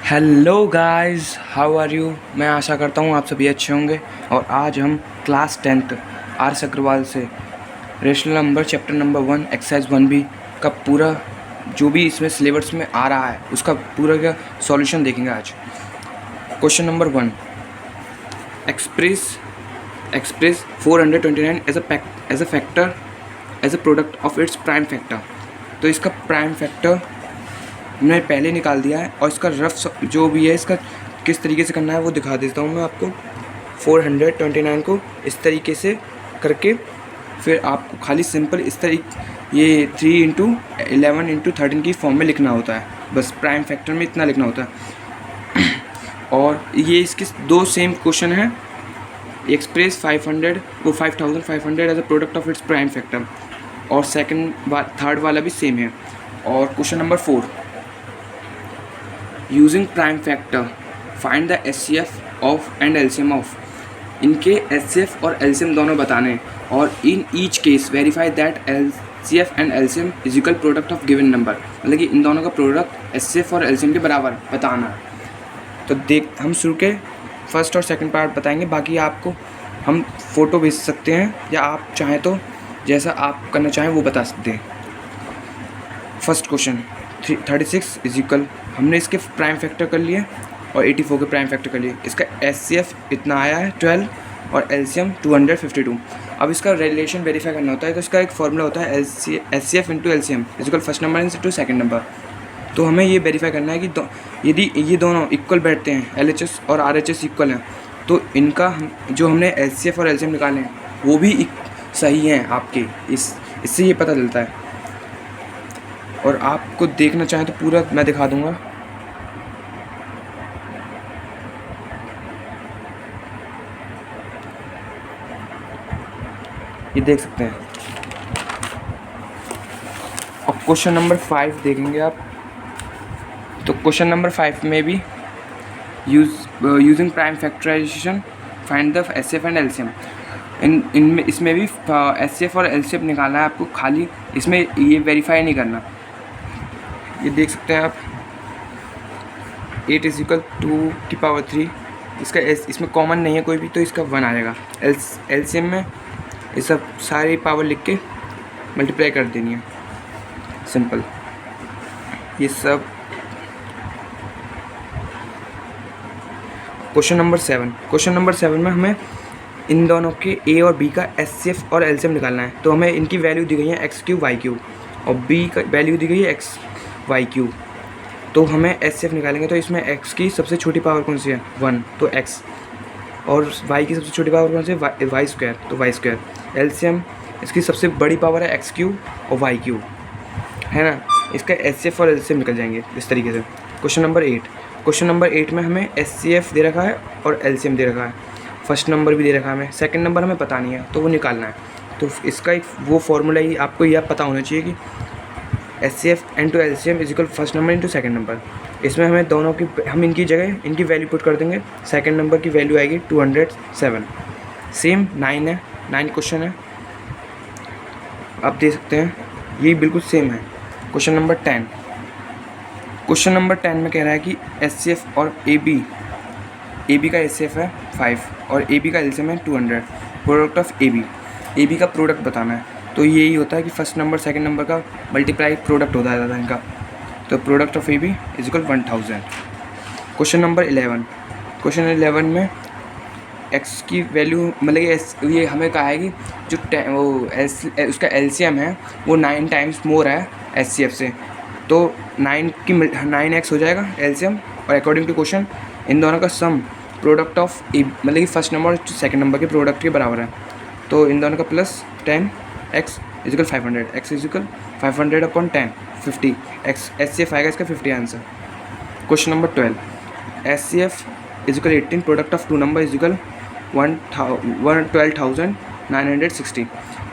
Hello guys, how are you. मैं आशा करता हूँ आप सभी अच्छे होंगे। और आज हम क्लास 10th आर अग्रवाल से rational number chapter number 1 exercise 1B का पूरा जो भी इसमें सिलेबस में आ रहा है उसका पूरा का सॉल्यूशन देखेंगे आज। Question number 1, express 429 as a factor as a product of its prime factor. तो इसका प्राइम फैक्टर मैंने पहले निकाल दिया है और इसका रफ जो भी है इसका किस तरीके से करना है वो दिखा देता हूँ मैं आपको। 429 को इस तरीके से करके फिर आपको खाली सिंपल इस तरीके ये 3 इंटू 11 इंटू 13 की फॉर्म में लिखना होता है, बस प्राइम फैक्टर में इतना लिखना होता है। और ये इसके दो सेम क्वेश्चन हैं। Express 5500 as a product of its prime factor, और थर्ड वाला भी सेम है। और question number 4, using prime factor find the HCF of and LCM of. इनके एचसीएफ और एलसीएम दोनों बताने और in each case verify that HCF and LCM is equal product of given number. मतलब कि इन दोनों का प्रोडक्ट एचसीएफ और एलसीएम के बराबर बताना। तो हम शुरू के फर्स्ट और सेकंड पार्ट बताएंगे, बाकी आपको हम फ़ोटो भेज सकते हैं या आप चाहें तो जैसा आप करना चाहें वो बता सकते हैं। फर्स्ट क्वेश्चन 36 इज इक्वल, हमने इसके प्राइम फैक्टर कर लिए और 84 के प्राइम फैक्टर कर लिए। इसका एचसीएफ इतना आया है 12 और एलसीएम 252। अब इसका रिलेशन वेरीफाई करना होता है, तो इसका एक फॉर्मूला होता है HCF into LCM is equal first number into second number. तो हमें ये वेरीफाई करना है कि यदि ये दोनों इक्वल बैठते हैं, एलएचएस और आरएचएस इक्वल हैं, तो इनका जो हमने एचसीएफ और एलसीएम निकाले हैं वो भी सही हैं आपके। इससे ये पता चलता है। और आपको देखना चाहें तो पूरा मैं दिखा दूंगा। ये देख सकते हैं। और क्वेश्चन नंबर 5 देखेंगे आप। तो क्वेश्चन नंबर 5 में भी using prime factorization find the HCF and LCM. इनमें इसमें भी एचसीएफ और एलसीएम निकालना है आपको, खाली इसमें ये वेरीफाई नहीं करना। ये देख सकते हैं आप 8 इज इक्वल 2 की पावर 3। इसका इसमें कॉमन नहीं है कोई भी, तो इसका 1 आएगा। एलसीएम में ये सब सारी पावर लिख के मल्टीप्लाई कर देनी है, सिंपल। ये सब क्वेश्चन नंबर 7 में हमें इन दोनों के ए और बी का एचसीएफ और एलसीएम निकालना है। तो हमें इनकी वैल्यू दी गई है x3 y3 और बी का वैल्यू दी गई है x y3। तो हमें एचसीएफ निकालेंगे, तो इसमें x की सबसे छोटी पावर कौन सी है 1, तो x, और y की सबसे छोटी पावर कौन सी है y स्क्वायर, तो y स्क्वायर। एलसीएम इसकी सबसे बड़ी पावर है x3 और y3, है ना। इसका एचसीएफ और एलसीएम निकल जाएंगे इस तरीके से। क्वेश्चन नंबर 8 में हमें एचसीएफ दे रखा है और एलसीएम दे रखा है, फर्स्ट नंबर भी दे रखा है हमें, सेकंड नंबर हमें पता नहीं है तो वो निकालना है। तो इसका एक वो फॉर्मूला ही आपको यह पता होना चाहिए कि HCF into LCM is equal first number into second number. इसमें हमें दोनों की हम इनकी जगह इनकी वैल्यू पुट कर देंगे। सेकंड नंबर की वैल्यू आएगी 207। सेम 9 क्वेश्चन है, आप देख सकते हैं ये बिल्कुल सेम है। क्वेश्चन नंबर 10 में कह रहा है कि एचसीएफ और ए बी का एचसीएफ है 5 और ए बी का एलसीएम है 200, प्रोडक्ट ऑफ ए बी का प्रोडक्ट बताना है। तो यही होता है कि फर्स्ट नंबर सेकंड नंबर का मल्टीप्लाई प्रोडक्ट होता है इनका। तो product of A B is equal 1000। Question number 11 में एक्स की वैल्यू मतलब ये हमें कहा है कि जो उसका एलसीएम है वो 9 टाइम्स मोर है एचसीएफ से, तो 9x हो जाएगा एलसीएम। और अकॉर्डिंग टू क्वेश्चन इन दोनों का सम प्रोडक्ट ऑफ ए मतलब कि फर्स्ट नंबर और सेकंड नंबर के प्रोडक्ट के बराबर है। तो इन दोनों का plus 10x is equal 500, x is equal 500 upon 10 50, x HCF आएगा इसका 50 answer. Question number 12, HCF is equal 18, product of two number is equal 12,960।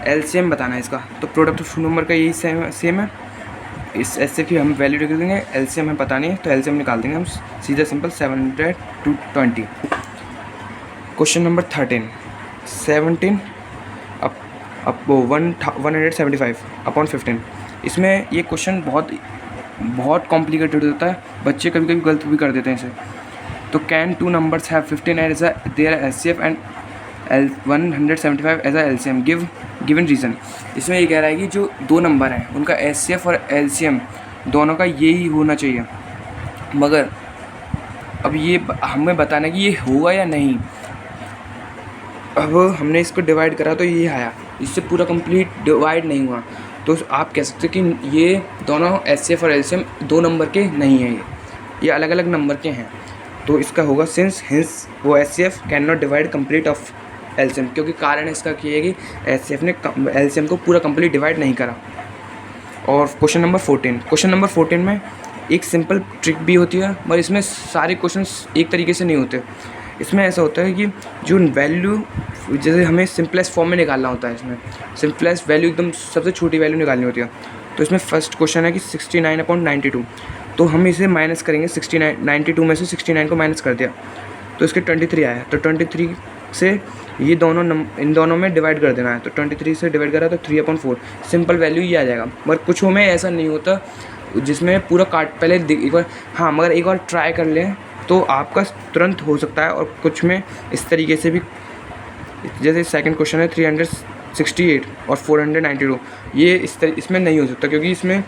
LCM बताना है इसका, तो प्रोडक्ट ऑफ टू नंबर का यही सेम है। इस एचसीएफ की हम वैल्यू निकाल देंगे, एलसीएम हमें पता नहीं है तो एलसीएम निकाल देंगे हम सीधा सिंपल 700 to 20। क्वेश्चन नंबर 17 अब 175 अपॉन 15। इसमें ये क्वेश्चन बहुत बहुत कॉम्प्लिकेटेड होता है, बच्चे कभी कभी गलत भी कर देते हैं इसे। तो can two numbers have 15 as their HCF and 175 as LCM, given reason. इसमें ये कह रहा है कि जो दो नंबर हैं उनका एचसीएफ और एलसीएम दोनों का यही होना चाहिए, मगर अब ये हमें बताना है कि ये होगा या नहीं। अब हमने इसको डिवाइड करा तो ये आया, इससे पूरा कंप्लीट डिवाइड नहीं हुआ, तो आप कह सकते हैं कि ये दोनों एचसीएफ और एलसीएम दो नंबर के नहीं हैं, ये अलग अलग नंबर के हैं। तो इसका होगा सिंस हिंस वो HCF can not divide complete of LCM, क्योंकि कारण इसका ये है कि एचसीएफ ने एलसीएम को पूरा कंप्लीट डिवाइड नहीं करा। और क्वेश्चन नंबर 14 में एक सिंपल ट्रिक भी होती है, मगर इसमें सारे क्वेश्चंस एक तरीके से नहीं होते। इसमें ऐसा होता है कि जो वैल्यू जैसे हमें सिंपलेस्ट फॉर्म में निकालना होता है, इसमें सिंपलेस्ट वैल्यू एकदम सबसे छोटी वैल्यू निकालनी होती है। तो इसमें फर्स्ट क्वेश्चन है कि 69/92, तो हम इसे माइनस करेंगे। 92 में से 69 को माइनस कर दिया तो इसके 23 आया। तो 23 से ये इन दोनों में डिवाइड कर देना है, तो 23 से डिवाइड करा तो 3/4, सिंपल वैल्यू ये आ जाएगा। मगर कुछ में ऐसा नहीं होता जिसमें पूरा काट पहले एक बार, हाँ मगर एक बार ट्राई कर लें तो आपका तुरंत हो सकता है। और कुछ में इस तरीके से भी, जैसे सेकंड क्वेश्चन है 368 और 492, ये इसमें नहीं हो सकता, क्योंकि इसमें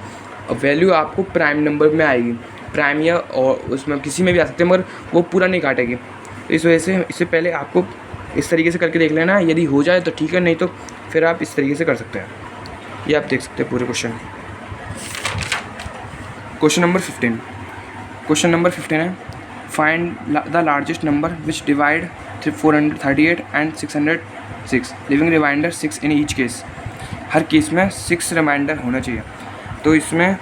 वैल्यू आपको प्राइम नंबर में आएगी, प्राइम या और उसमें किसी में भी आ सकते हैं, मगर वो पूरा नहीं काटेगी। तो इस वजह से इससे पहले आपको इस तरीके से करके देख लेना, यदि हो जाए तो ठीक है, नहीं तो फिर आप इस तरीके से कर सकते हैं। ये आप देख सकते हैं पूरे क्वेश्चन। क्वेश्चन नंबर 15 है find the largest number which divide 438 and 606, leaving remainder 6 in each case. हर केस में 6 रिमाइंडर होना चाहिए, तो इसमें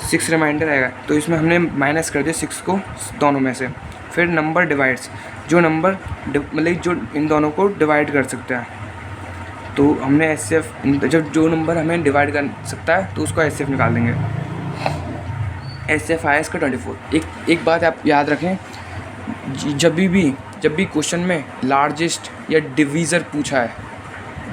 6 रिमाइंडर आएगा। तो इसमें हमने माइनस कर दिया 6 को दोनों में से। फिर नंबर डिवाइड्स, जो नंबर मतलब जो इन दोनों को डिवाइड कर सकते हैं, तो हमने एचसीएफ, जब जो नंबर हमें डिवाइड कर सकता है तो उसको एचसीएफ निकाल देंगे। एचसीएफ आया इसका 24। एक बात आप याद रखें, जब भी क्वेश्चन में लार्जेस्ट या डिवीज़र पूछा है,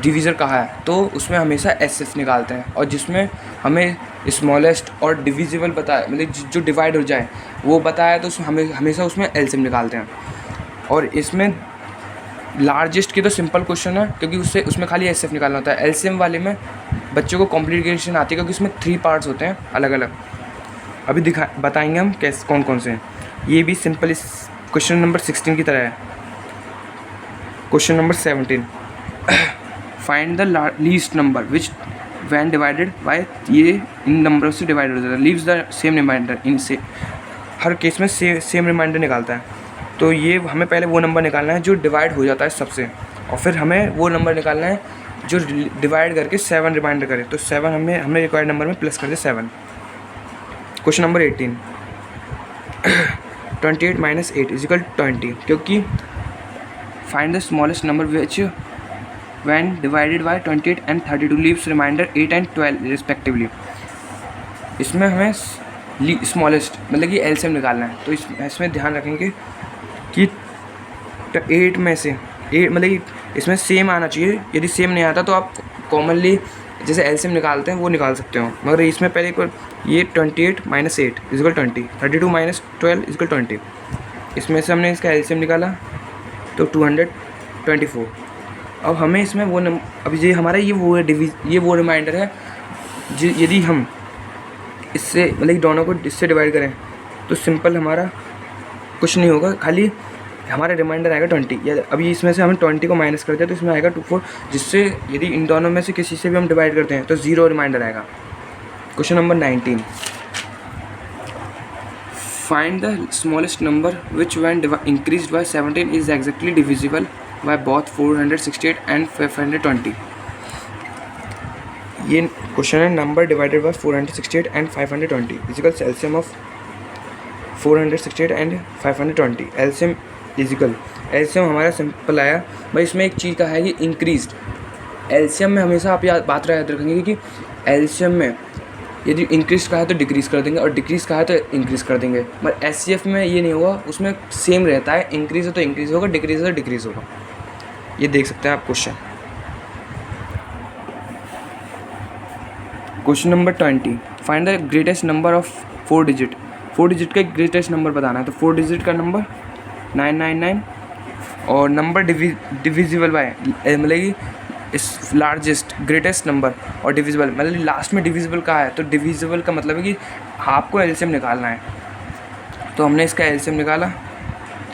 डिवीज़र कहा है, तो उसमें हमेशा एचसीएफ निकालते हैं। और जिसमें हमें स्मॉलेस्ट और डिविजिबल बताया, मतलब जो डिवाइड हो जाए वो बताया, तो हमें हमेशा उसमें एलसीएम निकालते हैं। और इसमें लार्जेस्ट की तो सिंपल क्वेश्चन है, क्योंकि उसमें खाली एचसीएफ निकालना होता है। एलसीएम वाले में बच्चों को कॉम्प्लिकेशन आती है, क्योंकि उसमें 3 पार्ट्स होते हैं अलग अलग। अभी बताएंगे हम कैसे कौन से हैं। ये भी सिंपल इस क्वेश्चन नंबर 16 की तरह है। Question number 17, find the least number which when divided by, ये इन नंबरों से डिवाइड हो जाता है। लीव्स द सेम रिमाइंडर, इनसे हर केस में सेम रिमाइंडर निकालता है। तो ये हमें पहले वो नंबर निकालना है जो डिवाइड हो जाता है सबसे, और फिर हमें वो नंबर निकालना है जो डिवाइड करके 7 रिमाइंडर करे। तो 7 हमने रिक्वायर्ड नंबर में प्लस कर दिया 7। क्वेश्चन नंबर 18, 28 - 8 = 20, क्योंकि find the smallest number which when divided by 28 and 32 leaves remainder 8 and 12 respectively. इसमें हमें स्मॉलेस्ट मतलब कि एलसीएम निकालना है। तो इसमें ध्यान रखेंगे कि 8 में से 8 मतलब कि इसमें सेम आना चाहिए। यदि सेम नहीं आता तो आप कॉमनली जैसे एलसीएम निकालते हैं वो निकाल सकते हो, मगर इसमें पहले एक बार ये 28 - 8 = 20, 32 - 12 = 20। इसमें से हमने इसका एलसीएम निकाला तो 224। अब हमें इसमें वो अभी ये हमारा ये वो रिमाइंडर है, यदि हम इससे मतलब दोनों को इससे डिवाइड करें तो सिंपल हमारा कुछ नहीं होगा, खाली हमारा रिमाइंडर आएगा 20। या अभी इसमें से हम 20 को माइनस करते हैं तो इसमें आएगा 24, जिससे यदि इन दोनों में से किसी से भी हम डिवाइड करते हैं तो 0 रिमाइंडर आएगा। Question number 19, find the smallest number which when increased by 17 is exactly divisible by both 468 and 520। ये क्वेश्चन है, number divided by 468 and 520 is equal LCM of 468 and 520। LCM हमारा सिंपल आया भाई। इसमें एक चीज़ का है कि इंक्रीज्ड एलसीएम में हमेशा आप बात याद रखेंगे कि एलसीएम में यदि इंक्रीज का है तो डिक्रीज़ कर देंगे और डिक्रीज़ का है तो इंक्रीज़ कर देंगे, मगर एचसीएफ में ये नहीं होगा, उसमें सेम रहता है। इंक्रीज़ हो तो इंक्रीज़ होगा, डिक्रीज़ हो तो डिक्रीज़ होगा। ये देख सकते हैं आप question. Question number 20, find the greatest number of 4 digit, 4 digit का ग्रेटेस्ट नंबर बताना है। तो 4 डिजिट का नंबर 999 और नंबर डिविजिबल बाय मतलब कि इस लार्जेस्ट ग्रेटेस्ट नंबर और डिविजिबल मतलब लास्ट में डिविजिबल कहा है, तो डिविजिबल का मतलब है कि आपको एलसीएम निकालना है। तो हमने इसका एलसीएम निकाला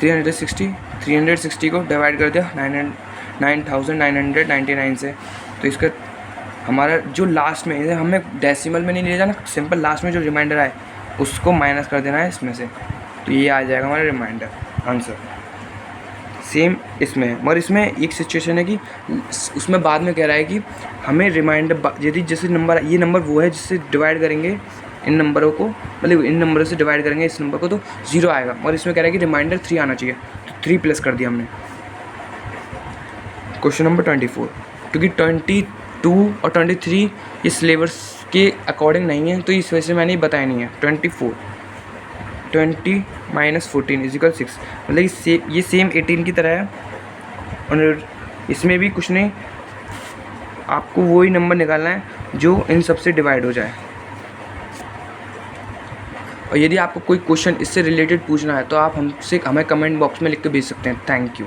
360 को डिवाइड कर दिया 9999 से। तो इसका हमारा जो लास्ट में हमें डेसिमल में नहीं ले जाना, सिंपल लास्ट में जो रिमाइंडर आए उसको माइनस कर देना है इसमें से, तो ये आ जाएगा हमारा रिमाइंडर आंसर। सेम इसमें है, मगर इसमें एक सिचुएशन है कि उसमें बाद में कह रहा है कि हमें रिमाइंडर यदि जैसे नंबर ये नंबर वो है जिससे डिवाइड करेंगे इन नंबरों को, मतलब इन नंबरों से डिवाइड करेंगे इस नंबर को तो 0 आएगा, और इसमें कह रहा है कि रिमाइंडर 3 आना चाहिए, तो 3 प्लस कर दिया हमने। क्वेश्चन नंबर 24, क्योंकि 22 और 23 ये सिलेबस के अकॉर्डिंग नहीं है तो इस वजह से मैंने ये बताया नहीं है। 24 20 - 14 = 6, मतलब ये सेम 18 की तरह है, और इसमें भी कुछ नहीं, आपको वही नंबर निकालना है जो इन सब से डिवाइड हो जाए। और यदि आपको कोई क्वेश्चन इससे रिलेटेड पूछना है तो आप हमें कमेंट बॉक्स में लिख के भेज सकते हैं। Thank you.